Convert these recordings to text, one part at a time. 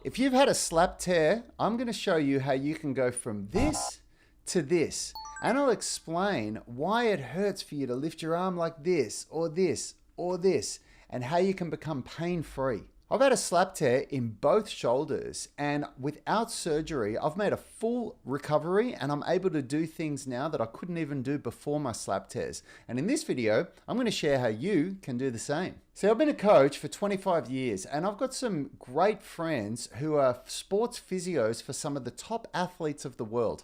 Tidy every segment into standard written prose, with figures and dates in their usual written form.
If you've had a slap tear, I'm going to show you how you can go from this to this. And I'll explain why it hurts for you to lift your arm like this, or this, or this, and how you can become pain-free. I've had a slap tear in both shoulders, and without surgery, I've made a full recovery, and I'm able to do things now that I couldn't even do before my slap tears. And in this video, I'm going to share how you can do the same. See, I've been a coach for 25 years, and I've got some great friends who are sports physios for some of the top athletes of the world.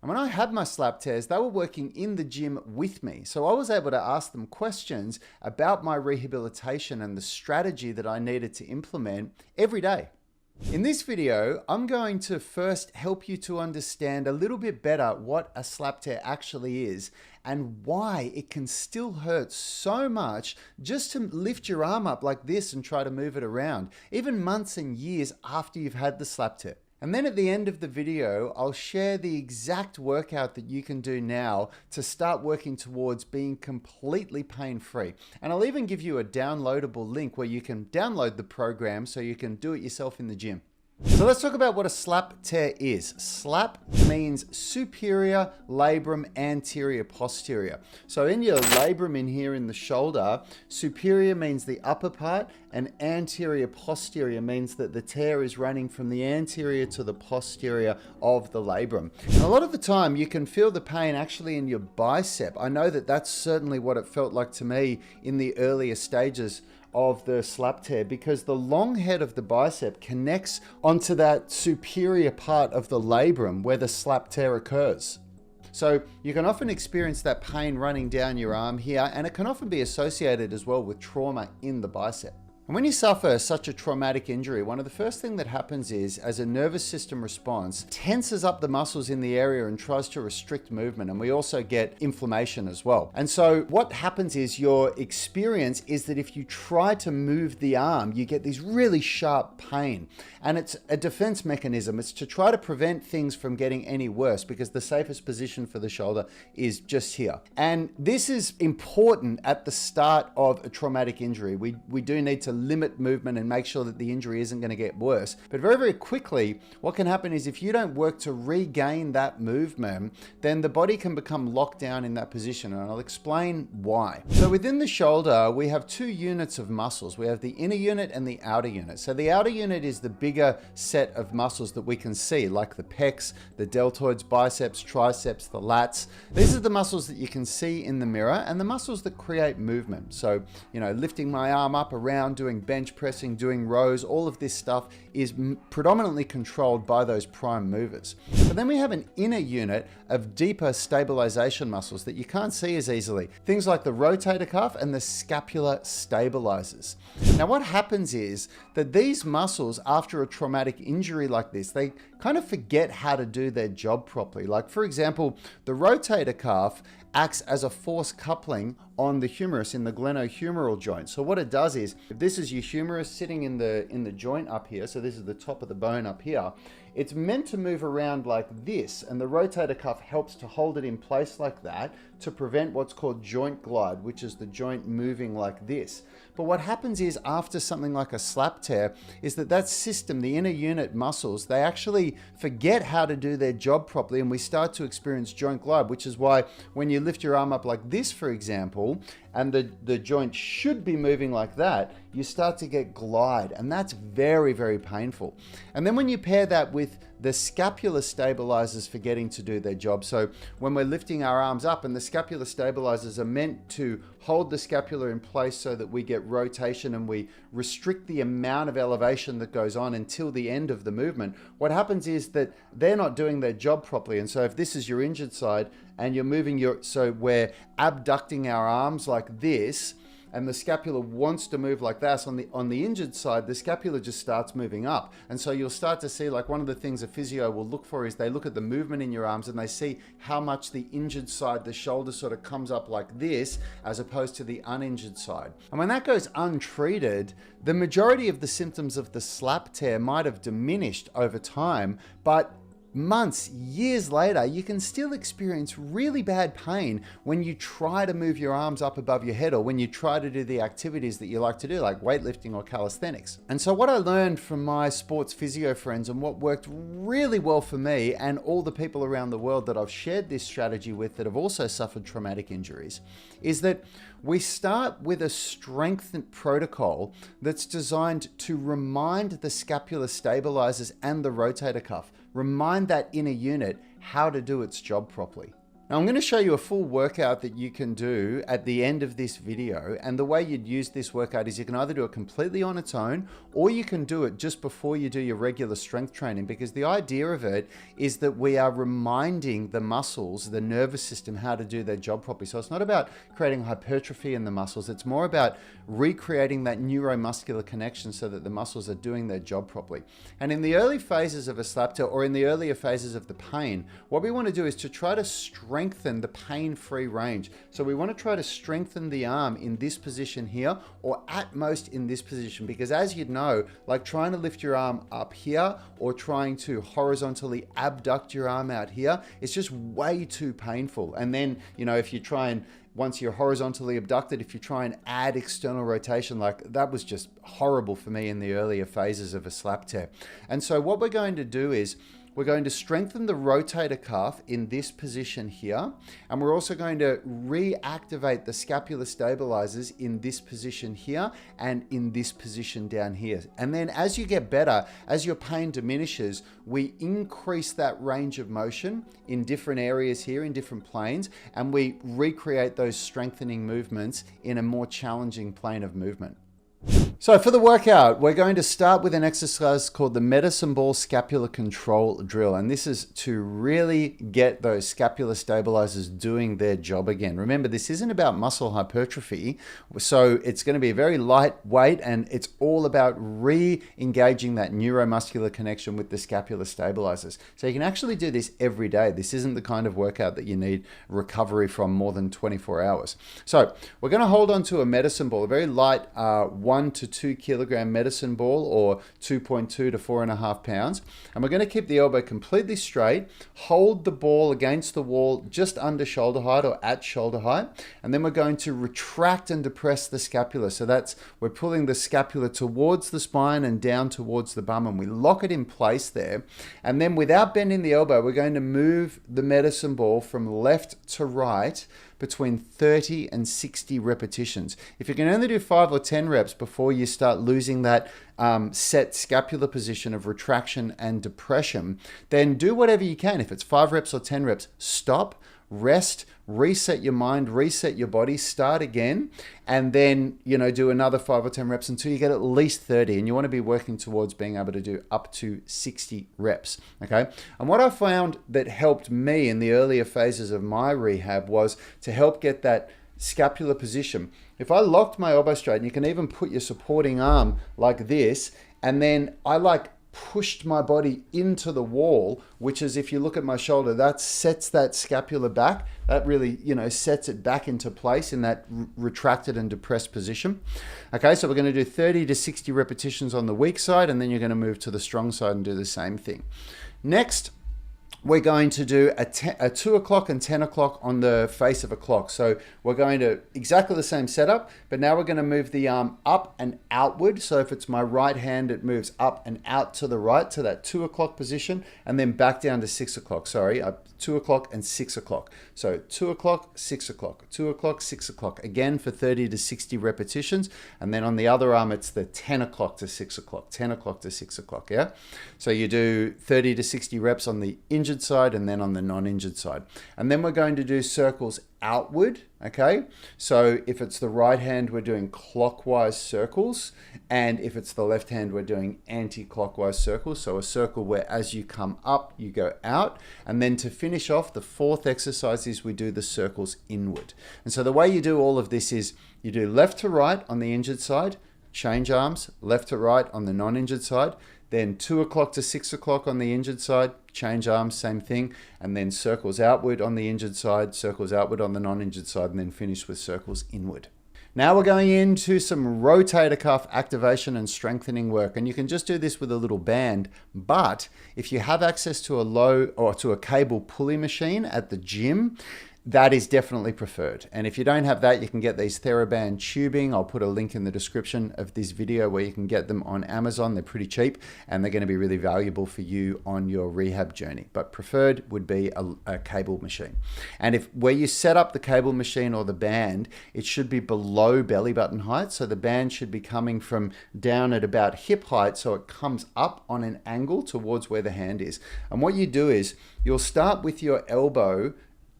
And when I had my slap tears, they were working in the gym with me. So I was able to ask them questions about my rehabilitation and the strategy that I needed to implement every day. In this video, I'm going to first help you to understand a little bit better what a slap tear actually is and why it can still hurt so much just to lift your arm up like this and try to move it around, even months and years after you've had the slap tear. And then at the end of the video, I'll share the exact workout that you can do now to start working towards being completely pain-free. And I'll even give you a downloadable link where you can download the program so you can do it yourself in the gym. So let's talk about what a slap tear is. Slap means superior labrum anterior posterior. So in your labrum in here in the shoulder, superior means the upper part and anterior posterior means that the tear is running from the anterior to the posterior of the labrum. And a lot of the time you can feel the pain actually in your bicep. I know that that's certainly what it felt like to me in the earlier stages of the slap tear, because the long head of the bicep connects onto that superior part of the labrum where the slap tear occurs. So you can often experience that pain running down your arm here, and it can often be associated as well with trauma in the bicep. And when you suffer such a traumatic injury, one of the first things that happens is, as a nervous system response, tenses up the muscles in the area and tries to restrict movement. And we also get inflammation as well. And so what happens is your experience is that if you try to move the arm, you get these really sharp pain. And it's a defense mechanism. It's to try to prevent things from getting any worse, because the safest position for the shoulder is just here. And this is important at the start of a traumatic injury. We do need to limit movement and make sure that the injury isn't going to get worse. But very, very quickly, what can happen is if you don't work to regain that movement, then the body can become locked down in that position. And I'll explain why. So within the shoulder, we have two units of muscles. We have the inner unit and the outer unit. So the outer unit is the bigger set of muscles that we can see, like the pecs, the deltoids, biceps, triceps, the lats. These are the muscles that you can see in the mirror and the muscles that create movement. So, you know, lifting my arm up, around, doing bench pressing, doing rows, all of this stuff is predominantly controlled by those prime movers. But then we have an inner unit of deeper stabilization muscles that you can't see as easily. Things like the rotator cuff and the scapular stabilizers. Now what happens is that these muscles, after a traumatic injury like this, they kind of forget how to do their job properly. Like for example, the rotator cuff acts as a force coupling on the humerus in the glenohumeral joint. So what it does is, if this is your humerus sitting in the joint up here, so this is the top of the bone up here, it's meant to move around like this, and the rotator cuff helps to hold it in place like that to prevent what's called joint glide, which is the joint moving like this. But what happens is, after something like a slap tear, is that system, the inner unit muscles, they actually forget how to do their job properly, and we start to experience joint glide, which is why when you lift your arm up like this, for example, and the joint should be moving like that, you start to get glide, and that's very, very painful. And then when you pair that with the scapular stabilizers forgetting to do their job, so when we're lifting our arms up, and the scapular stabilizers are meant to hold the scapula in place so that we get rotation and we restrict the amount of elevation that goes on until the end of the movement, what happens is that they're not doing their job properly. And so if this is your injured side and you're moving so we're abducting our arms like this, and the scapula wants to move like that, on the injured side, the scapula just starts moving up. And so you'll start to see, like, one of the things a physio will look for is they look at the movement in your arms and they see how much the injured side, the shoulder, sort of comes up like this as opposed to the uninjured side. And when that goes untreated, the majority of the symptoms of the slap tear might have diminished over time, but months, years later, you can still experience really bad pain when you try to move your arms up above your head or when you try to do the activities that you like to do, like weightlifting or calisthenics. And so what I learned from my sports physio friends and what worked really well for me and all the people around the world that I've shared this strategy with that have also suffered traumatic injuries is that we start with a strengthened protocol that's designed to remind the scapular stabilizers and the rotator cuff, remind that inner unit how to do its job properly. Now I'm going to show you a full workout that you can do at the end of this video, and the way you'd use this workout is you can either do it completely on its own or you can do it just before you do your regular strength training, because the idea of it is that we are reminding the muscles, the nervous system, how to do their job properly. So it's not about creating hypertrophy in the muscles, it's more about recreating that neuromuscular connection so that the muscles are doing their job properly. And in the early phases of a slap toe or in the earlier phases of the pain, what we want to do is to try to strengthen the pain-free range. So we want to try to strengthen the arm in this position here, or at most in this position, because as you'd know, like trying to lift your arm up here or trying to horizontally abduct your arm out here, it's just way too painful. And then, you know, if you try and once you're horizontally abducted, if you try and add external rotation, like that was just horrible for me in the earlier phases of a slap tear. And so what we're going to do is we're going to strengthen the rotator cuff in this position here, and we're also going to reactivate the scapular stabilizers in this position here and in this position down here. And then as you get better, as your pain diminishes, we increase that range of motion in different areas here, in different planes, and we recreate those strengthening movements in a more challenging plane of movement. So for the workout, we're going to start with an exercise called the medicine ball scapular control drill. And this is to really get those scapular stabilizers doing their job again. Remember, this isn't about muscle hypertrophy. So it's going to be very lightweight, and it's all about re-engaging that neuromuscular connection with the scapular stabilizers. So you can actually do this every day. This isn't the kind of workout that you need recovery from more than 24 hours. So we're going to hold on to a medicine ball, a very light 1 to 2 kilogram medicine ball, or 2.2 to 4.5 pounds. And we're going to keep the elbow completely straight, hold the ball against the wall just under shoulder height or at shoulder height. And then we're going to retract and depress the scapula. So we're pulling the scapula towards the spine and down towards the bum, and we lock it in place there. And then without bending the elbow, we're going to move the medicine ball from left to right between 30 and 60 repetitions. If you can only do 5 or 10 reps before you start losing that set scapular position of retraction and depression, then do whatever you can. If it's 5 reps or 10 reps, stop, rest, reset your mind, reset your body, start again, and then, you know, do another 5 or 10 reps until you get at least 30. And you want to be working towards being able to do up to 60 reps. Okay. And what I found that helped me in the earlier phases of my rehab was to help get that scapular position. If I locked my elbow straight, and you can even put your supporting arm like this, and then I pushed my body into the wall, which is, if you look at my shoulder, that sets that scapula back. That really, you know, sets it back into place in that retracted and depressed position. Okay, so we're going to do 30 to 60 repetitions on the weak side, and then you're going to move to the strong side and do the same thing. Next, we're going to do a 2 o'clock and 10 o'clock on the face of a clock. So we're going to exactly the same setup, but now we're going to move the arm up and outward. So if it's my right hand, it moves up and out to the right to that 2 o'clock position, and then back down to 6 o'clock. Sorry, 2 o'clock and 6 o'clock. So 2 o'clock, 6 o'clock, 2 o'clock, 6 o'clock. Again for 30 to 60 repetitions. And then on the other arm, it's the 10 o'clock to 6 o'clock, 10 o'clock to 6 o'clock. Yeah. So you do 30 to 60 reps on the injured side and then on the non-injured side. And then we're going to do circles outward. Okay. So if it's the right hand, we're doing clockwise circles. And if it's the left hand, we're doing anti-clockwise circles. So a circle where as you come up, you go out. And then to finish off, the fourth exercise is we do the circles inward. And so the way you do all of this is you do left to right on the injured side, change arms, left to right on the non-injured side, then 2 o'clock to 6 o'clock on the injured side, change arms, same thing, and then circles outward on the injured side, circles outward on the non-injured side, and then finish with circles inward. Now we're going into some rotator cuff activation and strengthening work. And you can just do this with a little band. But if you have access to a low or to a cable pulley machine at the gym, that is definitely preferred. And if you don't have that, you can get these TheraBand tubing. I'll put a link in the description of this video where you can get them on Amazon. They're pretty cheap and they're going to be really valuable for you on your rehab journey. But preferred would be a cable machine. And if where you set up the cable machine or the band, it should be below belly button height. So the band should be coming from down at about hip height, so it comes up on an angle towards where the hand is. And what you do is you'll start with your elbow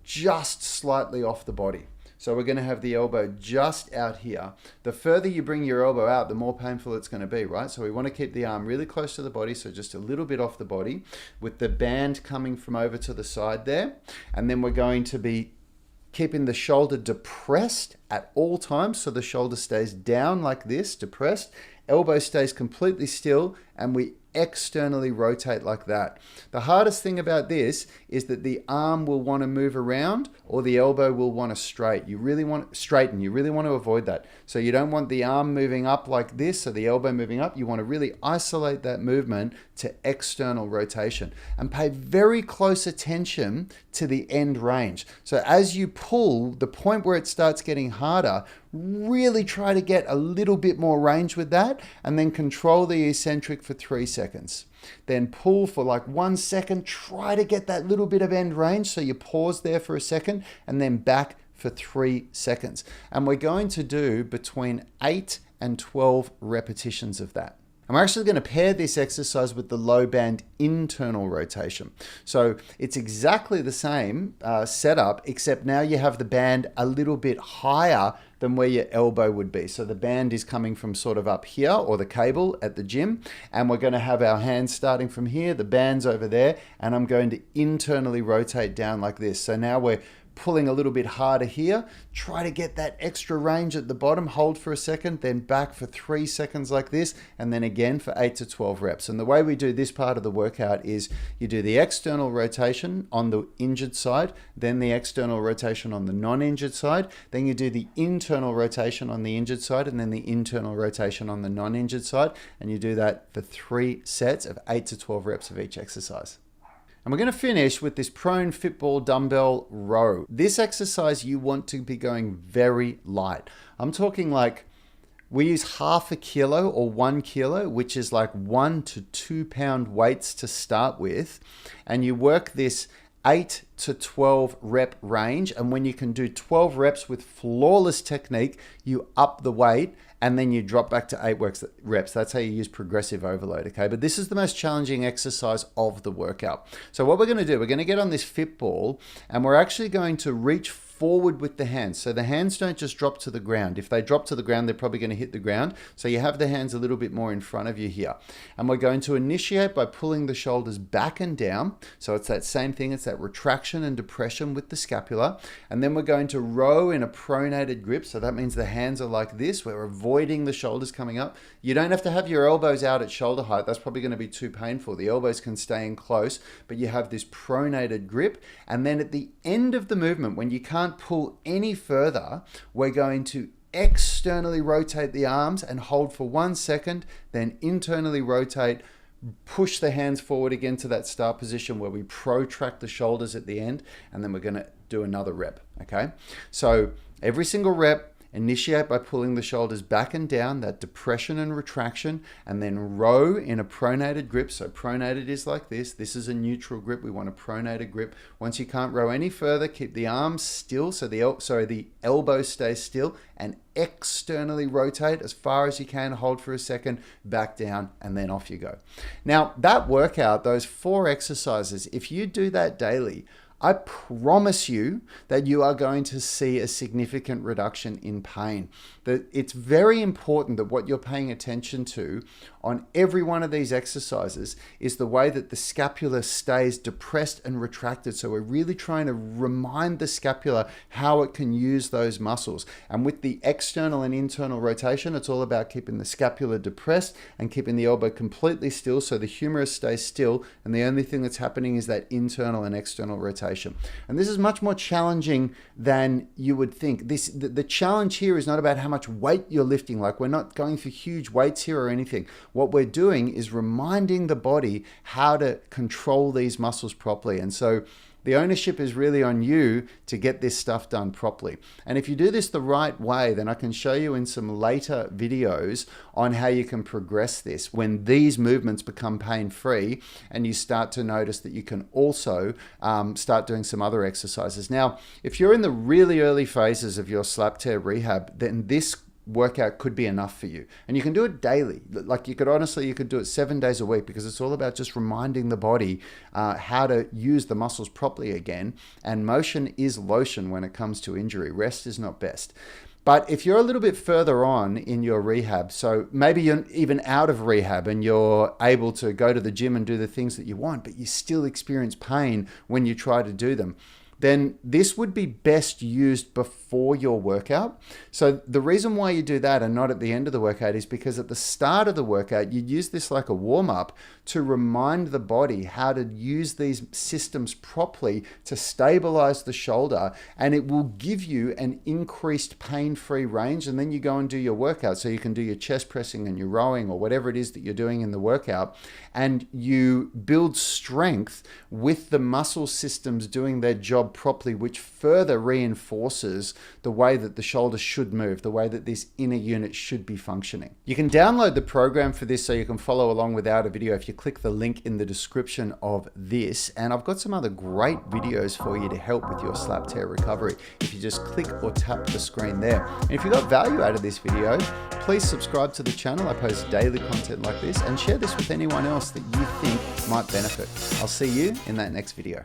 just slightly off the body. So we're going to have the elbow just out here. The further you bring your elbow out, the more painful it's going to be, right? So we want to keep the arm really close to the body, so just a little bit off the body with the band coming from over to the side there. And then we're going to be keeping the shoulder depressed at all times. So the shoulder stays down like this, depressed. Elbow stays completely still, and we externally rotate like that. The hardest thing about this is that the arm will want to move around or the elbow will want to straighten. You really want to avoid that. So you don't want the arm moving up like this or the elbow moving up. You want to really isolate that movement to external rotation and pay very close attention to the end range. So as you pull, the point where it starts getting harder, really try to get a little bit more range with that, and then control the eccentric for 3 seconds. Then pull for like 1 second, try to get that little bit of end range. So you pause there for a second and then back for 3 seconds. And we're going to do between 8 and 12 repetitions of that. I'm actually going to pair this exercise with the low band internal rotation. So it's exactly the same setup, except now you have the band a little bit higher than where your elbow would be. So the band is coming from sort of up here, or the cable at the gym, and we're going to have our hands starting from here, the band's over there, and I'm going to internally rotate down like this. So now we're pulling a little bit harder here. Try to get that extra range at the bottom, hold for a second, then back for 3 seconds like this, and then again for 8 to 12 reps. And the way we do this part of the workout is you do the external rotation on the injured side, then the external rotation on the non-injured side, then you do the internal rotation on the injured side, and then the internal rotation on the non-injured side, and you do that for 3 sets of 8 to 12 reps of each exercise. And we're going to finish with this prone football dumbbell row. This exercise you want to be going very light. I'm talking like we use ½ kilo or 1 kilo, which is like 1 to 2 pound weights to start with. And you work this 8 to 12 rep range. And when you can do 12 reps with flawless technique, you up the weight and then you drop back to 8 reps. That's how you use progressive overload, okay? But this is the most challenging exercise of the workout. So what we're gonna do, we're gonna get on this fit ball and we're actually going to reach forward with the hands. So the hands don't just drop to the ground. If they drop to the ground, they're probably going to hit the ground. So you have the hands a little bit more in front of you here. And we're going to initiate by pulling the shoulders back and down. So it's that same thing. It's that retraction and depression with the scapula. And then we're going to row in a pronated grip. So that means the hands are like this. We're avoiding the shoulders coming up. You don't have to have your elbows out at shoulder height. That's probably going to be too painful. The elbows can stay in close, but you have this pronated grip. And then at the end of the movement, when you can't pull any further, we're going to externally rotate the arms and hold for 1 second, then internally rotate, push the hands forward again to that start position where we protract the shoulders at the end, and then we're going to do another rep, okay? So every single rep, initiate by pulling the shoulders back and down, that depression and retraction, and then row in a pronated grip. So pronated is like this. This is a neutral grip. We want a pronated grip. Once you can't row any further, keep the arms still. So the elbow stays still, and externally rotate as far as you can. Hold for a second, back down, and then off you go. Now that workout, those 4 exercises, if you do that daily, I promise you that you are going to see a significant reduction in pain. That it's very important that what you're paying attention to on every one of these exercises is the way that the scapula stays depressed and retracted. So we're really trying to remind the scapula how it can use those muscles. And with the external and internal rotation, it's all about keeping the scapula depressed and keeping the elbow completely still so the humerus stays still, and the only thing that's happening is that internal and external rotation. And this is much more challenging than you would think. The challenge here is not about how much weight you're lifting. Like, we're not going for huge weights here or anything. What we're doing is reminding the body how to control these muscles properly. And so the ownership is really on you to get this stuff done properly. And if you do this the right way, then I can show you in some later videos on how you can progress this when these movements become pain-free and you start to notice that you can also start doing some other exercises. Now, if you're in the really early phases of your slap tear rehab, then this workout could be enough for you, and you can do it daily. Like, you could do it 7 days a week, because it's all about just reminding the body how to use the muscles properly again. And motion is lotion when it comes to injury. Rest is not best. But if you're a little bit further on in your rehab, so maybe you're even out of rehab and you're able to go to the gym and do the things that you want, but you still experience pain when you try to do them, then this would be best used before your workout. So the reason why you do that and not at the end of the workout is because at the start of the workout, you use this like a warm-up to remind the body how to use these systems properly to stabilize the shoulder, and it will give you an increased pain-free range. And then you go and do your workout, so you can do your chest pressing and your rowing or whatever it is that you're doing in the workout, and you build strength with the muscle systems doing their job properly, which further reinforces the way that the shoulder should move, the way that this inner unit should be functioning. You can download the program for this so you can follow along without a video if you click the link in the description of this. And I've got some other great videos for you to help with your slap tear recovery if you just click or tap the screen there. And if you got value out of this video, please subscribe to the channel. I post daily content like this, and share this with anyone else that you think might benefit. I'll see you in that next video.